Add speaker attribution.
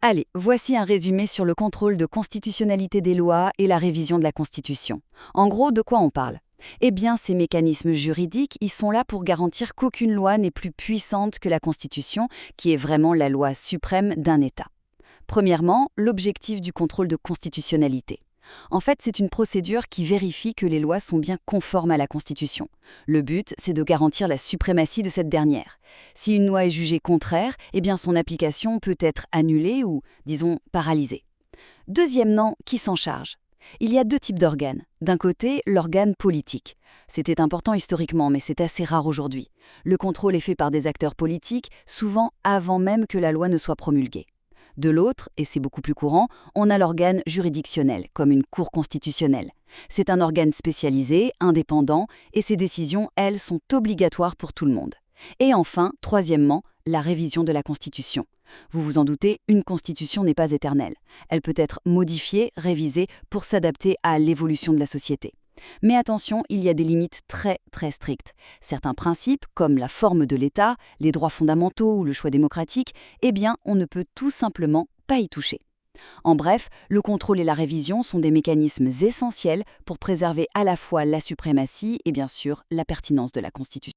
Speaker 1: Allez, voici un résumé sur le contrôle de constitutionnalité des lois et la révision de la Constitution. En gros, de quoi on parle? Eh bien, ces mécanismes juridiques, ils sont là pour garantir qu'aucune loi n'est plus puissante que la Constitution, qui est vraiment la loi suprême d'un État. Premièrement, l'objectif du contrôle de constitutionnalité. En fait, c'est une procédure qui vérifie que les lois sont bien conformes à la Constitution. Le but, c'est de garantir la suprématie de cette dernière. Si une loi est jugée contraire, eh bien son application peut être annulée ou, disons, paralysée. Deuxièmement, qui s'en charge? Il y a deux types d'organes. D'un côté, l'organe politique. C'était important historiquement, mais c'est assez rare aujourd'hui. Le contrôle est fait par des acteurs politiques, souvent avant même que la loi ne soit promulguée. De l'autre, et c'est beaucoup plus courant, on a l'organe juridictionnel, comme une cour constitutionnelle. C'est un organe spécialisé, indépendant, et ses décisions, elles, sont obligatoires pour tout le monde. Et enfin, troisièmement, la révision de la Constitution. Vous vous en doutez, une Constitution n'est pas éternelle. Elle peut être modifiée, révisée, pour s'adapter à l'évolution de la société. Mais attention, il y a des limites très très strictes. Certains principes, comme la forme de l'État, les droits fondamentaux ou le choix démocratique, eh bien, on ne peut tout simplement pas y toucher. En bref, le contrôle et la révision sont des mécanismes essentiels pour préserver à la fois la suprématie et bien sûr la pertinence de la Constitution.